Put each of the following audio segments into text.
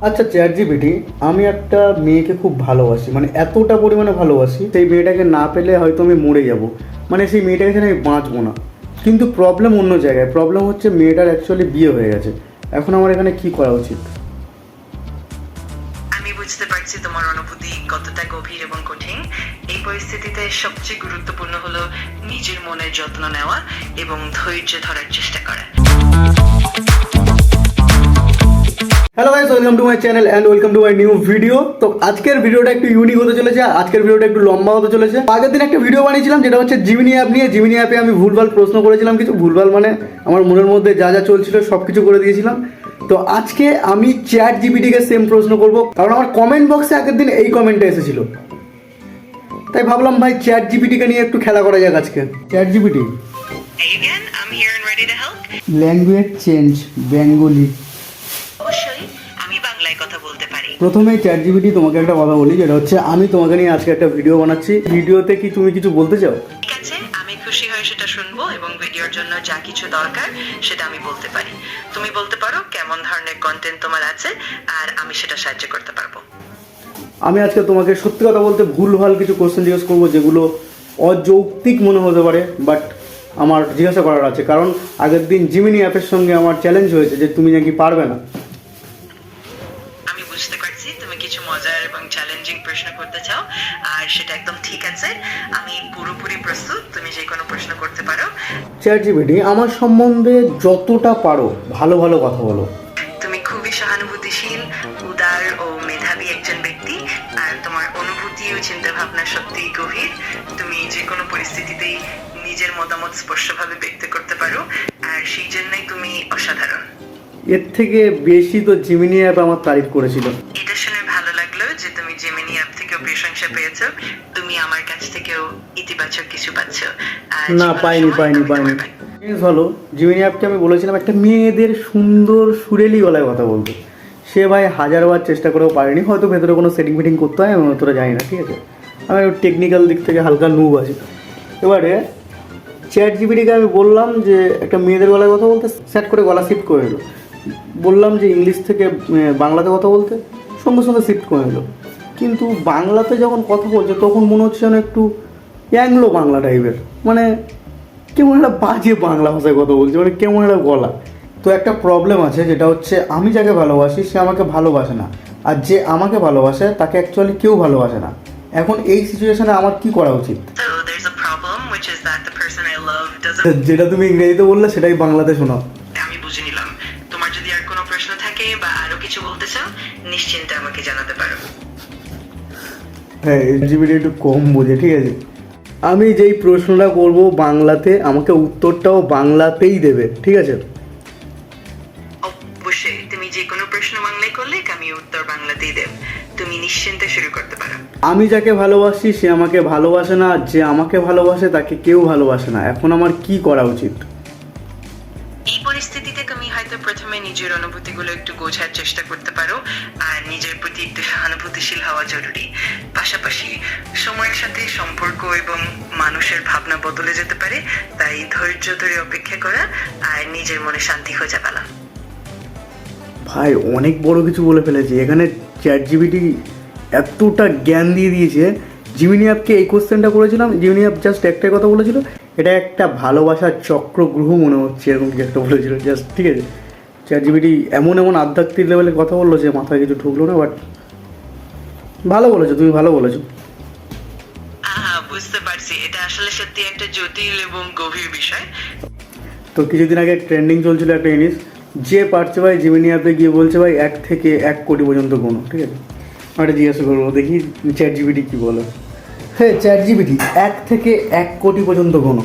আচ্ছা chat GPT, আমি একটা মেয়েকে খুব ভালোবাসি, মানে এতটা পরিমাণে ভালোবাসি, সেই মেয়েটাকে না পেলে হয়তো আমি মরে যাব, মানে সেই মেয়েটাকে ছাড়া আমি বাঁচবো না। কিন্তু প্রবলেম অন্য জায়গায়, প্রবলেম হচ্ছে মেয়েটার অ্যাকচুয়ালি বিয়ে হয়ে গেছে। এখন আমার এখানে কি করা উচিত? আমি বুঝতে পারছি তোমার অনুভূতি কতটা গভীর এবং কঠিন। এই পরিস্থিতিতে সবচেয়ে গুরুত্বপূর্ণ হলো নিজের মনের যত্ন নেওয়া এবং ধৈর্য ধরার চেষ্টা করা। Hello guys, welcome to my channel and welcome to my new video. তো আজকের ভিডিওটা একটু ইউনিক হতে চলেছে, আজকের ভিডিওটা একটু লম্বা হতে চলেছে। আগের দিন একটা ভিডিও বানিয়েছিলাম যেটা হচ্ছে জিমিনি অ্যাপ নিয়ে। জিমিনি অ্যাপে আমি ভুলভাল প্রশ্ন করেছিলাম, কিছু ভুলভাল মানে আমার মনের মধ্যে যা যা চলছিল সব কিছু করে দিয়েছিলাম। তো আজকে আমি চ্যাট জিপিটিকে সেম প্রশ্ন করব, কারণ আমার কমেন্ট বক্সে আগের দিন এই কমেন্টটা এসেছিল। তাই ভাবলাম ভাই চ্যাট জিপিটিকে নিয়ে একটু খেলা করা যাক আজকে। Chat GPT, Hey again, I'm here and ready to help. Language change, Bengali. অবশ্যই আমি বাংলায় কথা বলতে পারি। প্রথমে চ্যাট জিপিটি তোমাকে একটা কথা বলি, যেটা হচ্ছে আমি তোমাকে নিয়ে আজকে একটা ভিডিও বানাচ্ছি। ভিডিওতে কি তুমি কিছু বলতে চাও? ঠিক আছে, আমি খুশি হয়ে সেটা শুনবো এবং ভিডিওর জন্য যা কিছু দরকার সেটা আমি বলতে পারি। তুমি বলতে পারো কেমন ধরনের কন্টেন্ট তোমার আছে আর আমি সেটা সাহায্য করতে পারবো। আমি আজকে তোমাকে সত্যি কথা বলতে ভুলভাল কিছু কোশ্চেন জিজ্ঞেস করবো, যেগুলো অযৌক্তিক মনে হতে পারে, বাট আমার জিজ্ঞাসা করার আছে। কারণ আগের দিন জিমিনি অ্যাপের সঙ্গে আমার চ্যালেঞ্জ হয়েছে যে তুমি নাকি পারবে না। আমি বুঝতে পারছি তুমি কিছু মজার এবং চ্যালেঞ্জিং প্রশ্ন করতে চাও, আর সেটা একদম ঠিক আছে। আমি পুরোপুরি প্রস্তুত, তুমি যে কোনো প্রশ্ন করতে পারো। চ্যাট জিপিটি, আমার সম্বন্ধে যতটা পারো ভালো ভালো কথা বলো। তুমি খুবই সহানুভূতিশীল, উদার ও মেধাবী একজন ব্যক্তি, আর তোমার অনুভূতি ও চিন্তা ভাবনা সত্যিই গভীর। তুমি যে কোনো পরিস্থিতিতেই নিজের মতামত স্পষ্টভাবে ব্যক্ত করতে পারো, আর সেই জন্যই তুমি অসাধারণ। এর থেকে বেশি তো জিমিনি অ্যাপ আমার তারিফ করেছিল। এটা শুনে ভালো লাগলো যে তুমি জেমিনি অ্যাপ থেকেও প্রশংসা পেয়েছো। তুমি আমার কাছ থেকেও ইতিবাচক কিছু পাচ্ছ। আর না, যে কোনো পাইনি সময় পাইনি আমি পাইনি তোমার পাশে। জিনিস ভালো, জিমিনি অ্যাপকে আমি বলেছিলাম একটা মেয়েদের সুন্দর সুরেলি গলায় কথা বলতে। সে ভাই হাজারবার চেষ্টা করেও পারেনি, হয়তো ভেতরে কোনো সেটিং ফিটিং করতে হয়, আমি অতটা জানি না, ঠিক আছে। আমি টেকনিক্যাল দিক থেকে হালকা নুব আছি। এবারে চ্যাট জিপিটিকে আমি বললাম যে একটা মেয়েদের গলায় কথা বলতে, সেট করে গলা শিফট করে এলো। বললাম যে ইংলিশ থেকে বাংলাতে কথা বলতে, সঙ্গে সঙ্গে শিফট করে এলো। কিন্তু বাংলাতে যখন কথা বলছে তখন মনে হচ্ছে যেন একটু অ্যাংলো বাংলা টাইপের, মানে কেমন একটা বাজে বাংলা ভাষায় কথা বলছে, মানে কেমন একটা গলা। তো একটা প্রবলেম আছে, যেটা হচ্ছে আমি যাকে ভালোবাসি সে আমাকে ভালোবাসে না, আর যে আমাকে ভালোবাসে তাকে অ্যাকচুয়ালি কেউ ভালোবাসে না। এখন এই সিচুয়েশনে আমার কি করা উচিত? So there's a problem, which is that the person I love doesn't. যেটা তুমি ইংরেজিতে বললে সেটাই বাংলাতে শোনাও। আমি বুঝে নিলাম। তোমার যদি আর কোনো প্রশ্ন থাকে বা আরো কিছু বলতে চাও, নিশ্চিন্তে আমাকে জানাতে পারো। হ্যাঁ, জিবিটি একটু কম বোঝে, ঠিক আছে। আমি যেই প্রশ্নটা করব বাংলাতে, আমাকে উত্তরটাও বাংলাতেই দেবে, ঠিক আছে? অবশ্যই তুমি যে কোনো প্রশ্ন বাংলায় করলে আমি উত্তর বাংলাতেই দেব। তুমি নিশ্চিন্তে শুরু করতে পারো। আমি যাকে ভালোবাসি সে আমাকে ভালোবাসে না, যে আমাকে ভালোবাসে তাকে কেউ ভালোবাসে না। এখন আমার কি করা উচিত? এই পরিস্থিতিতে তুমি হয়তো প্রথমে নিজের অনুভূতিগুলো একটু বোঝার চেষ্টা করতে পারো, আর নিজের প্রতি একটু সহানুভূতিশীল হওয়া জরুরি। পাশাপাশি সময়ের সাথে সম্পর্ক এবং মানুষের ভাবনা বদলে যেতে পারে, তাই ধৈর্য ধরে অপেক্ষা করা আর নিজের মনে শান্তি খোঁজা পালা। ভাই অনেক বড় কিছু বলে ফেলেছি এখানে। চ্যাট জিপিটি এতটা জ্ঞান দিয়ে দিয়েছে। জিমিনি অ্যাপকে এই কোশ্চেনটা করেছিলাম, জিমিনি অ্যাপ জাস্ট একটাই কথা বলেছিল, এটা একটা ভালোবাসার চক্রগ্রহ মনে হচ্ছে, এরকম কিছু একটা বলেছিল জাস্ট, ঠিক আছে। চ্যাট জিপিটি এমন এমন আধ্যাত্মিক লেভেলে কথা বললো যে মাথায় কিছু ঢুকলো না, বাট ভালো বলেছো, তুমি ভালো বলেছো। বুঝতে পারছি, এটা আসলে সত্যি একটা জটিল এবং গভীর বিষয়। তো কিছুদিন আগে ট্রেন্ডিং চলছিল একটা জিনিস, যে পারছে ভাই জিমিনি অ্যাপে গিয়ে বলছে ভাই 1 থেকে 1 কোটি পর্যন্ত গোনো, ঠিক আছে। আমি এটা জিজ্ঞাসা করবো, দেখি চ্যাট জিপিটি কী বলো। হ্যাঁ চ্যাট জিপিটি, 1 থেকে 1 কোটি পর্যন্ত গোনো।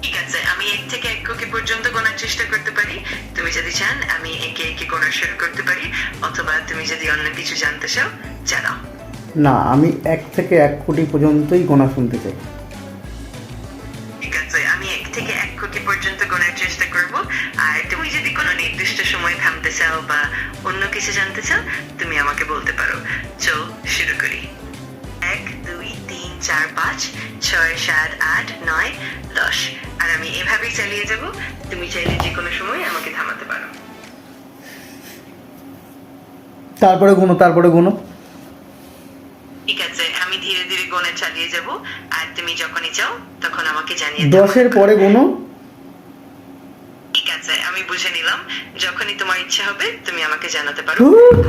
ঠিক আছে, আমি 1 থেকে 1 কোটি পর্যন্ত গোনার চেষ্টা করতে পারি। তুমি যদি চান আমি একে একে গোনা শুরু করতে পারি, অথবা তুমি যদি অন্য কিছু জানতে চাও জানাও। না, আমি 1 থেকে 1 কোটি পর্যন্তই গোনা শুনতে চাই। ঠিক আছে, আমি 1 থেকে 1 কোটি পর্যন্ত গোনার চেষ্টা করব, আর তুমি যদি কোনো নির্দিষ্ট সময় থামতে চাও বা অন্য কিছু জানতে চাও তুমি আমাকে বলতে পারো। চল শুরু করি। 1 2 3 4 5 6 7 8 9 10, আর আমি এভাবেই চালিয়ে যাব। তুমি চাইলে যে কোনো সময় আমাকে থামাতে পারো। তারপরে গুনো। ঠিক আছে, আমি ধীরে ধীরে গোনা চালিয়ে যাব, আর তুমি যখনই চাও তখন আমাকে জানিয়ে দাও। 10-এর পরে গুনো। ঠিক আছে, আমি বুঝে নিলাম। যখনই তোমার ইচ্ছা হবে তুমি আমাকে জানাতে পারো,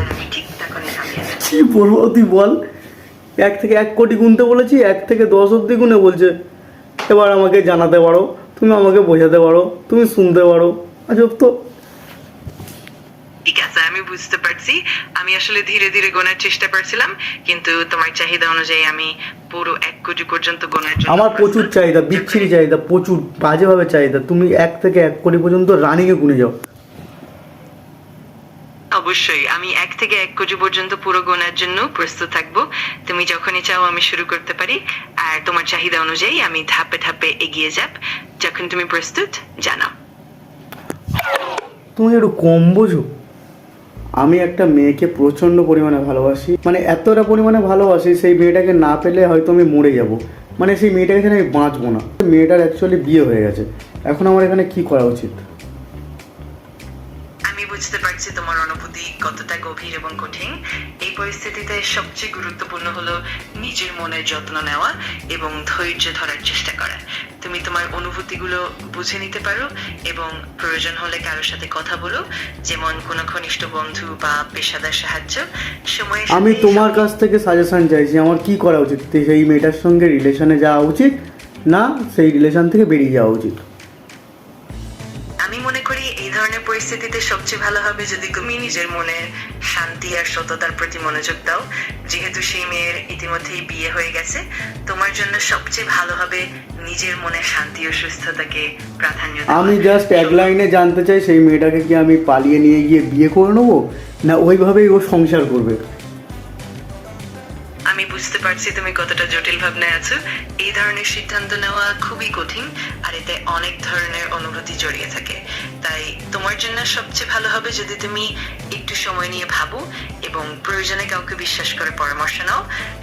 আর আমি ঠিক তখনই থামিয়ে দেব। কি বলবো তুই বল, 1 থেকে 1 কোটি গুনতে বলেছি, 1 থেকে 10 অব্দি গুনে বলছে এবার আমাকে জানাতে পারো, তুমি আমাকে বোঝাতে পারো, তুমি শুনতে পারো। আজব তো। ঠিক আছে, আমি বুঝতে পারছি। আমি আসলে ধীরে ধীরে গোনার চেষ্টা করছিলাম, কিন্তু তোমার চাহিদা অনুযায়ী আমি পুরো 1 কোটি পর্যন্ত গোনার জন্য আমার প্রচুর চাহিদা, বিচ্ছিরি চাহিদা, প্রচুর বাজেভাবে চাহিদা। তুমি 1 থেকে 1 কোটি পর্যন্ত রানিংয়ে গুনে যাও। অবশ্যই আমি 1 থেকে 1 কোটি পর্যন্ত পুরো গোনার জন্য প্রস্তুত থাকবো। তুমি যখনই চাও আমি শুরু করতে পারি, আর তোমার চাহিদা অনুযায়ী আমি ধাপে ধাপে এগিয়ে যাব। যখন তুমি প্রস্তুত জানাও। তুমি একটু কম বোঝো। আমি একটা মেয়েকে প্রচণ্ড পরিমাণে ভালোবাসি, মানে এতটা পরিমাণে ভালোবাসি, সেই মেয়েটাকে না পেলে হয়তো আমি মরে যাব, মানে সেই মেয়েটাকে এখানে আমি বাঁচবো না। মেয়েটার অ্যাকচুয়ালি বিয়ে হয়ে গেছে, এখন আমার এখানে কি করা উচিত? আমি বুঝতে পারছি তোমার অনুভূতি কতটা গভীর এবং কঠিন। এই পরিস্থিতিতে সবচেয়ে গুরুত্বপূর্ণ হলো নিজের মনের যত্ন নেওয়া এবং ধৈর্য ধরার চেষ্টা করা। তুমি তোমার অনুভূতিগুলো বুঝে নিতে পারো এবং প্রয়োজন হলে কারোর সাথে কথা বলো, যেমন কোনো ঘনিষ্ঠ বন্ধু বা পেশাদার সাহায্য। সময়ের সাথে আমি তোমার কাছ থেকে সাজেশন চাইছি, আমার কি করা উচিত? সেই মেয়েটার সঙ্গে রিলেশনে যাওয়া উচিত না সেই রিলেশন থেকে বেরিয়ে যাওয়া উচিত? আমি মনে করি এই ধরনের পরিস্থিতিতে সবচেয়ে ভালো হবে যদি তুমি নিজের মনের শান্তি আর সততার প্রতি মনোযোগ দাও। যেহেতু সেই মেয়ের ইতিমধ্যেই বিয়ে হয়ে গেছে, তোমার জন্য সবচেয়ে ভালো হবে নিজের মনের শান্তি ও সুস্থতাকে প্রাধান্য দেওয়া। আমি জাস্ট এক লাইনে জানতে চাই, সেই মেয়েটাকে কি আমি পালিয়ে নিয়ে গিয়ে বিয়ে করে নেবো, না ওইভাবেই ও সংসার করবে? আমি বুঝতে পারছি তুমি কতটা জটিল ভাবনায় আছো। এই ধরনের সিদ্ধান্ত নেওয়া খুবই কঠিন, আর এতে অনেক ধরনের অনুভূতি জড়িয়ে থাকে। তাই তোমার জন্য সবচেয়ে ভালো হবে যদি তুমি একটু সময় নিয়ে ভাবো এবং প্রয়োজনে কাউকে বিশ্বাস করে পরামর্শ নাও।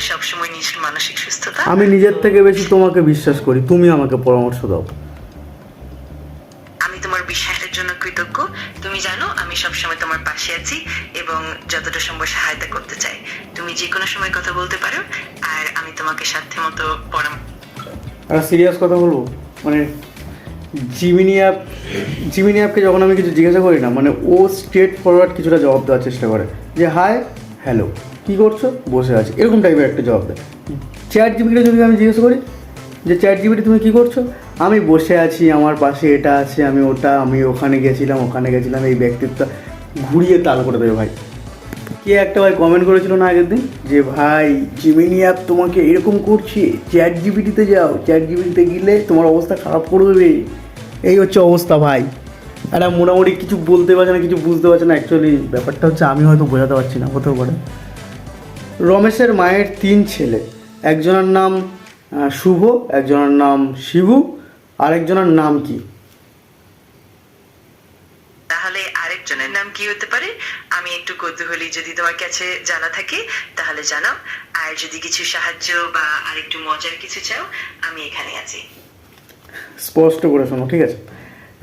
সবসময় নিজের মানসিক সুস্থতা। আমি নিজের থেকে বেশি তোমাকে বিশ্বাস করি, তুমি আমাকে পরামর্শ দাও। আমি তোমার বিশ্বাসের জন্য কৃতজ্ঞ। তুমি জানো আমি সবসময় তোমার পাশে আছি এবং যতটা সম্ভব সহায়তা করতে চাই। তুমি যে কোনো সময় কথা বলতে পারো, আর আমি তোমাকে সাধ্যমতো আর সিরিয়াস কথা বলবো, মানে জিমিনি অ্যাপকে যখন আমি কিছু জিজ্ঞাসা করি না, মানে ও স্ট্রেট ফরওয়ার্ড কিছুটা জবাব দেওয়ার চেষ্টা করে, যে হাই হ্যালো কী করছো, বসে আছি, এরকম টাইপের একটা জবাব দেয়। চ্যাট জিপিটিকে যদি আমি জিজ্ঞেস করি যে চ্যাট জিপিটি তুমি কী করছো, আমি বসে আছি, আমার পাশে এটা আছে, আমি ওটা, আমি ওখানে গেছিলাম, এই ব্যক্তিত্বটা ঘুরিয়ে তাল করে দেবে ভাই। কে একটা ভাই কমেন্ট করেছিল না আগের দিন, যে ভাই জিমিনি অ্যাপ তোমাকে এরকম করছে, চ্যাট জিপিটিতে যাও, চ্যাট জিপিটিতে গেলে তোমার অবস্থা খারাপ করে দেবে। এই হচ্ছে অবস্থা ভাই। একটা মোটামুটি কিছু বলতে পারছে না, কিছু বুঝতে পারছে না। অ্যাকচুয়ালি ব্যাপারটা হচ্ছে আমি হয়তো বোঝাতে পারছি না, হতেও পারে। রমেশের মায়ের 3 ছেলে, একজনের নাম শুভ, একজনের নাম শিবু, আরেকজনের নাম কি? তাহলে আরেকজনের নাম কি হতে পারে? আমি একটু কৌতূহলী, যদি তোমার কাছে জানা থাকে তাহলে জানাও। আর যদি কিছু সাহায্য বা আরেকটু মজার কিছু চাও, আমি এখানে আছি। স্পষ্ট করে শোনো, ঠিক আছে?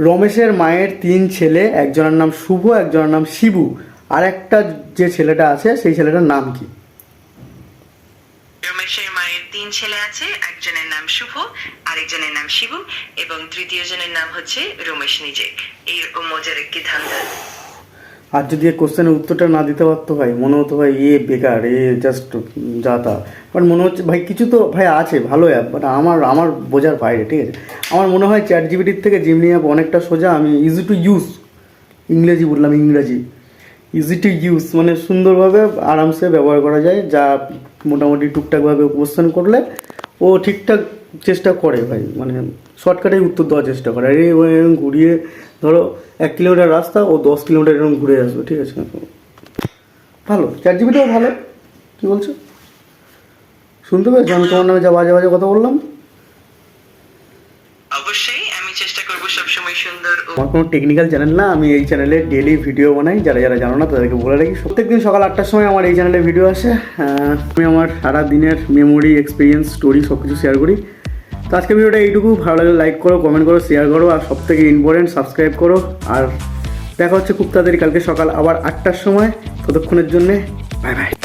রমেশের মায়ের 3 ছেলে, একজনের নাম শুভ, একজনের নাম শিবু, আর একটা যে ছেলেটা আছে সেই ছেলেটার নাম কি? রমেশের মায়ের 3 ছেলে আছে, একজনের নাম শুভ, আরেকজনের নাম শিবু, এবং তৃতীয় জনের নাম হচ্ছে রমেশ নিজে। এই মজার একটি ধান্দা। আর যদি এই কোশ্চেনের উত্তরটা না দিতে পারতো ভাই, মনে হতো ভাই এ বেকার, এ জাস্ট যাতা। বাট মনে হচ্ছে ভাই কিছু তো ভাই আছে ভালো অ্যাপ, বাট আমার বোঝার বাইরে, ঠিক আছে? আমার মনে হয় চ্যাট জিপিটির থেকে জিমিনি অ্যাপ অনেকটা সোজা। আমি ইজি টু ইউজ, ইংরেজি ইজি টু ইউজ মানে সুন্দরভাবে আরামসে ব্যবহার করা যায়, যা মোটামুটি টুকটাকভাবে কোশ্চেন করলে ও ঠিকঠাক চেষ্টা করে ভাই, মানে শর্টকাটে উত্তর দেওয়ার চেষ্টা করে। আরে ও এরকম ঘুরিয়ে ধরো 1 কিলোমিটার রাস্তা ও 10 কিলোমিটার এরকম ঘুরে আসবে, ঠিক আছে? ভালো, চ্যাট জিপিটিও ভালো। কী বলছো? শুনতে পেয়েছো আমি তোমার নামে যা বাজে বাজে কথা বললাম? অবশ্যই আমি চেষ্টা করব সবসময় সুন্দর ও আমার কোনো টেকনিক্যাল চ্যানেল না, আমি এই চ্যানেলে ডেলি ভিডিও বানাই। যারা যারা জানো না তাদেরকে বলে রাখি, প্রত্যেকদিন সকাল 8টার সময় আমার এই চ্যানেলে ভিডিও আসে। আমি আমার সারা দিনের মেমোরি, এক্সপিরিয়েন্স, স্টোরি সব কিছু শেয়ার করি। তো আজকে ভিডিওটা এইটুকু। ভালো লাগলে লাইক করো, কমেন্ট করো, শেয়ার করো, আর সবথেকে ইম্পর্টেন্ট সাবস্ক্রাইব করো। আর দেখা হচ্ছে খুব তাড়াতাড়ি কালকে সকাল আবার 8টার সময়। ততক্ষণের জন্যে বাই বাই।